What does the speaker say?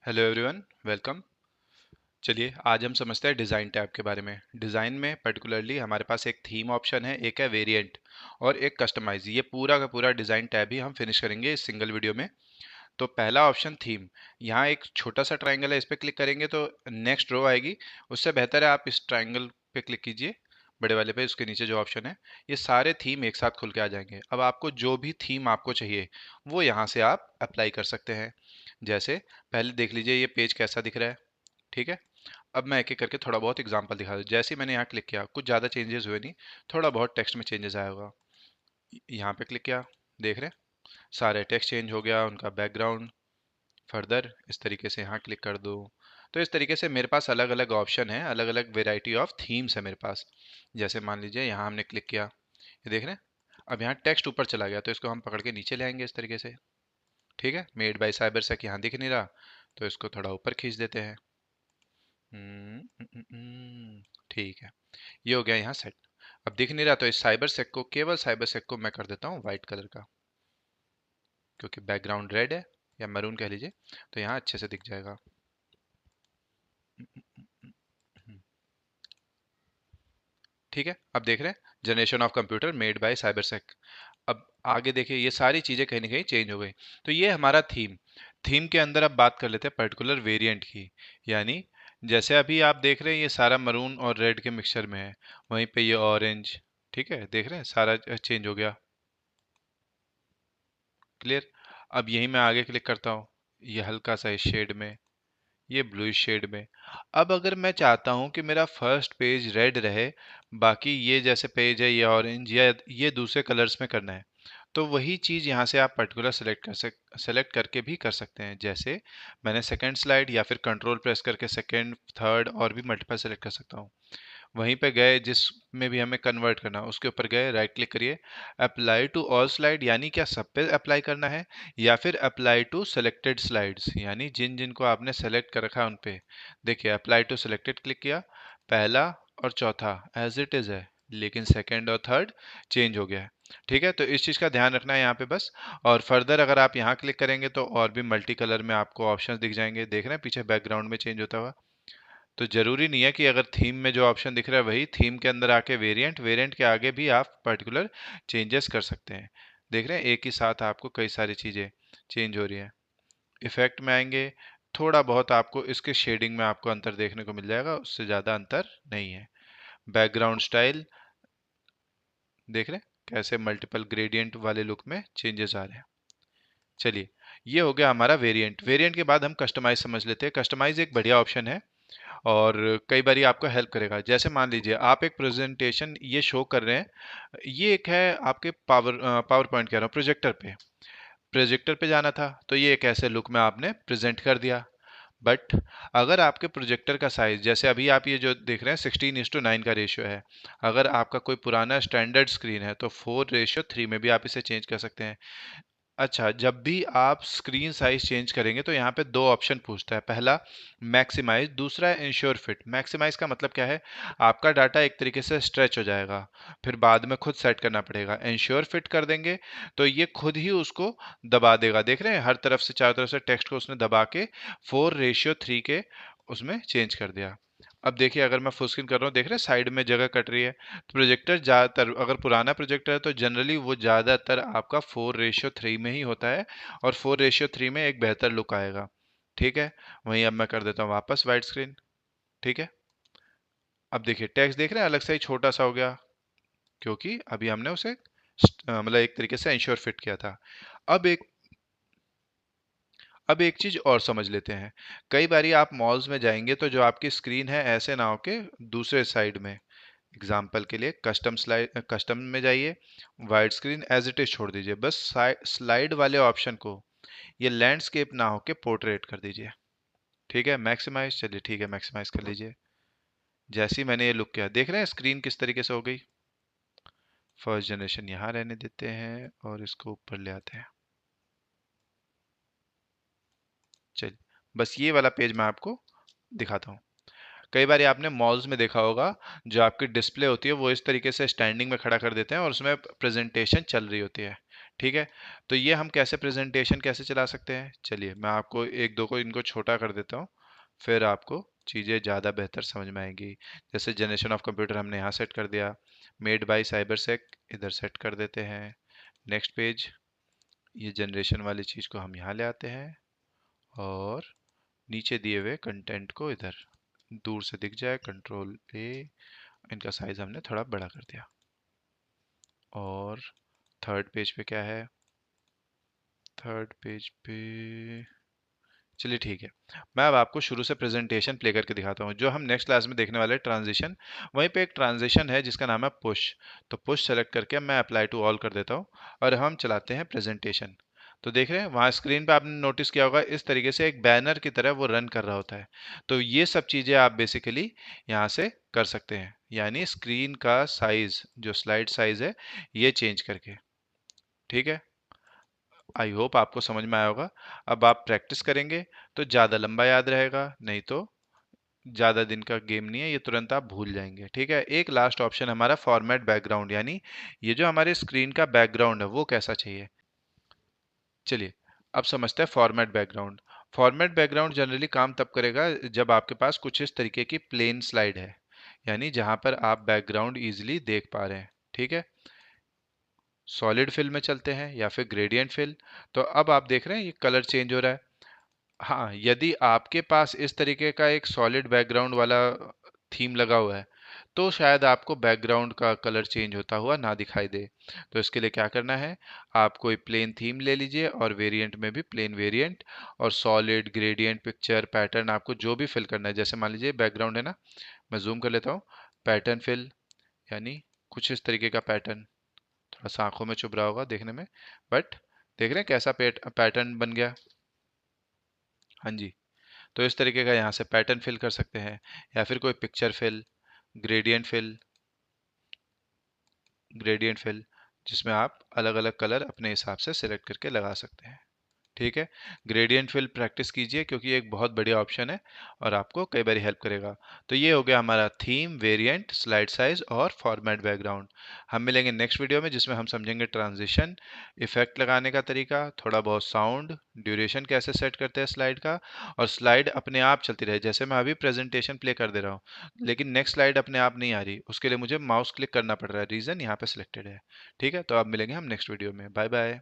Hello everyone, welcome. चलिए आज हम समझते हैं डिज़ाइन टैब के बारे में। डिज़ाइन में पर्टिकुलरली हमारे पास एक थीम ऑप्शन है, एक है वेरिएंट और एक कस्टमाइज। ये पूरा का पूरा डिज़ाइन टैब ही हम फिनिश करेंगे इस सिंगल वीडियो में। तो पहला ऑप्शन थीम, यहाँ एक छोटा सा ट्राइंगल है, इस पर क्लिक करेंगे तो नेक्स्ट रो आएगी। उससे बेहतर है आप इस ट्राइंगल पे क्लिक कीजिए, बड़े वाले पे, उसके नीचे जो ऑप्शन है। ये सारे थीम एक साथ खुल के आ जाएंगे। अब आपको जो भी थीम आपको चाहिए वो यहाँ से आप अप्लाई कर सकते हैं। जैसे पहले देख लीजिए ये पेज कैसा दिख रहा है। ठीक है, अब मैं एक एक करके थोड़ा बहुत एग्जांपल दिखा दूँ। जैसे ही मैंने यहाँ क्लिक किया, कुछ ज़्यादा चेंजेस हुए नहीं, थोड़ा बहुत टेक्स्ट में चेंजेस आया होगा। यहाँ पे क्लिक किया, देख रहे हैं सारे टेक्स्ट चेंज हो गया, उनका बैकग्राउंड। फर्दर इस तरीके से यहाँ क्लिक कर दूँ तो इस तरीके से मेरे पास अलग अलग ऑप्शन है, अलग अलग वेराइटी ऑफ थीम्स है मेरे पास। जैसे मान लीजिए यहाँ हमने क्लिक किया, ये देख रहे हैं, अब यहाँ टेक्स्ट ऊपर चला गया, तो इसको हम पकड़ के नीचे ले आएंगे इस तरीके से। ठीक है, मेड बाय साइबर सेक यहाँ दिख नहीं रहा, तो इसको थोड़ा ऊपर खींच देते हैं। ठीक है, ये हो गया यहाँ सेट। अब दिख नहीं रहा, तो इस साइबर सेक को, केवल साइबर सेक को मैं कर देता हूँ वाइट कलर का, क्योंकि बैकग्राउंड रेड है या मैरून कह लीजिए, तो यहाँ अच्छे से दिख जाएगा। ठीक है, अब देख रहे हैं generation of computer made by साइबर सेक। अब आगे देखिए, ये सारी चीजें कहीं ना कहीं चेंज हो गई। तो ये हमारा थीम। थीम के अंदर अब बात कर लेते हैं पर्टिकुलर वेरिएंट की। यानी जैसे अभी आप देख रहे हैं ये सारा मरून और रेड के मिक्सचर में है, वहीं पे ये ऑरेंज। ठीक है, देख रहे हैं सारा चेंज हो गया। क्लियर। अब यही मैं आगे क्लिक करता हूँ, ये हल्का सा इस शेड में, ये ब्लू शेड में। अब अगर मैं चाहता हूं कि मेरा फर्स्ट पेज रेड रहे, बाकी ये जैसे पेज है ये ऑरेंज या ये दूसरे कलर्स में करना है, तो वही चीज़ यहाँ से आप पर्टिकुलर सेलेक्ट करके भी कर सकते हैं। जैसे मैंने सेकंड स्लाइड या फिर कंट्रोल प्रेस करके सेकंड, थर्ड और भी मल्टीपल सेलेक्ट कर सकता हूँ। वहीं पे गए जिसमें भी हमें कन्वर्ट करना, उसके ऊपर गए, राइट क्लिक करिए, अप्लाई टू ऑल स्लाइड, यानी क्या सब पे अप्लाई करना है, या फिर अप्लाई टू सेलेक्टेड स्लाइड्स, यानी जिन जिन को आपने सेलेक्ट कर रखा है उन पे। देखिए अप्लाई टू सेलेक्टेड क्लिक किया, पहला और चौथा एज इट इज है, लेकिन सेकंड और थर्ड चेंज हो गया है। ठीक है, तो इस चीज़ का ध्यान रखना है यहाँ पे बस। और फर्दर अगर आप यहाँ क्लिक करेंगे तो और भी मल्टी कलर में आपको ऑप्शंस दिख जाएंगे। देख रहे हैं पीछे बैकग्राउंड में चेंज होता हुआ। तो जरूरी नहीं है कि अगर थीम में जो ऑप्शन दिख रहा है वही थीम के अंदर आके वेरिएंट, वेरिएंट के आगे भी आप पर्टिकुलर चेंजेस कर सकते हैं। देख रहे हैं एक ही साथ आपको कई सारी चीज़ें चेंज हो रही हैं। इफेक्ट में आएंगे, थोड़ा बहुत आपको इसके शेडिंग में आपको अंतर देखने को मिल जाएगा, उससे ज़्यादा अंतर नहीं है। बैकग्राउंड स्टाइल देख रहे हैं कैसे मल्टीपल ग्रेडियंट वाले लुक में चेंजेस आ रहे हैं। चलिए, ये हो गया हमारा वेरिएंट। वेरिएंट के बाद हम कस्टमाइज समझ लेते हैं। कस्टमाइज एक बढ़िया ऑप्शन है और कई बारी आपको हेल्प करेगा। जैसे मान लीजिए आप एक प्रेजेंटेशन ये शो कर रहे हैं, ये एक है आपके पावर पॉइंट कह रहा हूँ, प्रोजेक्टर पे। प्रोजेक्टर पे जाना था तो ये एक ऐसे लुक में आपने प्रेजेंट कर दिया। बट अगर आपके प्रोजेक्टर का साइज, जैसे अभी आप ये जो देख रहे हैं 16:9 का रेशियो है, अगर आपका कोई पुराना स्टैंडर्ड स्क्रीन है तो 4:3 में भी आप इसे चेंज कर सकते हैं। अच्छा, जब भी आप स्क्रीन साइज चेंज करेंगे तो यहाँ पे दो ऑप्शन पूछता है। पहला मैक्सिमाइज, दूसरा है इंश्योर फिट। मैक्सिमाइज का मतलब क्या है, आपका डाटा एक तरीके से स्ट्रेच हो जाएगा, फिर बाद में खुद सेट करना पड़ेगा। इंश्योर फिट कर देंगे तो ये खुद ही उसको दबा देगा। देख रहे हैं हर तरफ से, चारों तरफ से टेक्स्ट को उसने दबा के 4:3 के उसमें चेंज कर दिया। अब देखिए अगर मैं फुल स्क्रीन कर रहा हूँ, देख रहे हैं साइड में जगह कट रही है। तो प्रोजेक्टर ज़्यादातर, अगर पुराना प्रोजेक्टर है तो जनरली वो ज़्यादातर आपका 4:3 में ही होता है, और 4:3 में एक बेहतर लुक आएगा। ठीक है, वहीं अब मैं कर देता हूँ वापस वाइड स्क्रीन। ठीक है, अब देखिए टेक्स्ट देख रहे हैं अलग से ही छोटा सा हो गया, क्योंकि अभी हमने उसे मतलब एक तरीके से इंश्योर फिट किया था। अब एक अब एक चीज और समझ लेते हैं। कई बारी आप मॉल्स में जाएंगे तो जो आपकी स्क्रीन है ऐसे ना हो के दूसरे साइड में। एग्जाम्पल के लिए कस्टम में जाइए, wide screen as it is छोड़ दीजिए, बस स्लाइड वाले ऑप्शन को ये लैंडस्केप ना होके पोर्ट्रेट कर दीजिए। ठीक है, मैक्सिमाइज, चलिए ठीक है मैक्सिमाइज कर लीजिए। जैसे ही मैंने ये लुक किया, देख रहे हैं स्क्रीन किस तरीके से हो गई। फर्स्ट जनरेशन यहाँ रहने देते हैं और इसको ऊपर ले आते हैं। चलिए, बस ये वाला पेज मैं आपको दिखाता हूँ। कई बार आपने मॉल्स में देखा होगा, जो आपकी डिस्प्ले होती है वो इस तरीके से स्टैंडिंग में खड़ा कर देते हैं और उसमें प्रेजेंटेशन चल रही होती है। ठीक है। तो ये हम कैसे प्रेजेंटेशन कैसे चला सकते हैं, चलिए मैं आपको एक दो को इनको छोटा कर देता हूँ, फिर आपको चीज़ें ज़्यादा बेहतर समझ में आएंगी। जैसे जनरेशन ऑफ कंप्यूटर हमने यहाँ सेट कर दिया, मेड बाय साइबरसेक इधर सेट कर देते हैं। नेक्स्ट पेज, ये जनरेशन वाली चीज़ को हम यहाँ ले आते हैं और नीचे दिए हुए कंटेंट को इधर दूर से दिख जाए, कंट्रोल ए, इनका साइज हमने थोड़ा बड़ा कर दिया। और थर्ड पेज पे क्या है, थर्ड पेज पे, चलिए ठीक है, मैं अब आपको शुरू से प्रेजेंटेशन प्ले करके दिखाता हूँ। जो हम नेक्स्ट क्लास में देखने वाले ट्रांजिशन, वहीं पे एक ट्रांजिशन है जिसका नाम है पुश। तो पुश सेलेक्ट करके मैं अप्लाई टू ऑल कर देता हूँ और हम चलाते हैं प्रेजेंटेशन। तो देख रहे हैं वहाँ स्क्रीन पे आपने नोटिस किया होगा इस तरीके से एक बैनर की तरह वो रन कर रहा होता है। तो ये सब चीज़ें आप बेसिकली यहाँ से कर सकते हैं, यानी स्क्रीन का साइज, जो स्लाइड साइज है, ये चेंज करके। ठीक है, आई होप आपको समझ में आया होगा। अब आप प्रैक्टिस करेंगे तो ज़्यादा लंबा याद रहेगा, नहीं तो ज़्यादा दिन का गेम नहीं है, ये तुरंत आप भूल जाएंगे। ठीक है, एक लास्ट ऑप्शन हमारा फॉर्मेट बैकग्राउंड, यानी ये जो हमारे स्क्रीन का बैकग्राउंड है वो कैसा चाहिए। चलिए अब समझते हैं format background. Format background generally काम तब करेगा जब आपके पास कुछ इस तरीके की प्लेन स्लाइड है, यानी जहां पर आप बैकग्राउंड इजीली देख पा रहे हैं। ठीक है, सॉलिड फिल में चलते हैं या फिर ग्रेडियंट फिल। तो अब आप देख रहे हैं ये कलर चेंज हो रहा है। हाँ, यदि आपके पास इस तरीके का एक सॉलिड बैकग्राउंड वाला थीम लगा हुआ है तो शायद आपको बैकग्राउंड का कलर चेंज होता हुआ ना दिखाई दे। तो इसके लिए क्या करना है, आप कोई प्लेन थीम ले लीजिए और वेरिएंट में भी प्लेन वेरिएंट, और सॉलिड, ग्रेडियंट, पिक्चर, पैटर्न, आपको जो भी फिल करना है। जैसे मान लीजिए बैकग्राउंड है ना, मैं जूम कर लेता हूँ, पैटर्न फिल, यानी कुछ इस तरीके का पैटर्न, थोड़ा सा आंखों में चुभ रहा होगा देखने में, बट देख रहे हैं कैसा पैटर्न बन गया। हाँ जी, तो इस तरीके का यहाँ से पैटर्न फिल कर सकते हैं, या फिर कोई picture fill, gradient fill, gradient fill, जिसमें आप अलग अलग कलर अपने हिसाब से सिलेक्ट करके लगा सकते हैं। ठीक है, ग्रेडियंट फिल प्रैक्टिस कीजिए क्योंकि ये एक बहुत बढ़िया ऑप्शन है और आपको कई बार हेल्प करेगा। तो ये हो गया हमारा थीम, वेरिएंट, स्लाइड साइज और फॉर्मेट बैकग्राउंड। हम मिलेंगे नेक्स्ट वीडियो में जिसमें हम समझेंगे ट्रांजिशन, इफेक्ट लगाने का तरीका, थोड़ा बहुत साउंड, ड्यूरेशन कैसे सेट करते हैं स्लाइड का, और स्लाइड अपने आप चलती रहे। जैसे मैं अभी प्रेजेंटेशन प्ले कर दे रहा हूँ लेकिन नेक्स्ट स्लाइड अपने आप नहीं आ रही, उसके लिए मुझे माउस क्लिक करना पड़ रहा है, रीजन यहाँ पे सिलेक्टेड है। ठीक है, तो अब मिलेंगे हम नेक्स्ट वीडियो में, बाय बाय।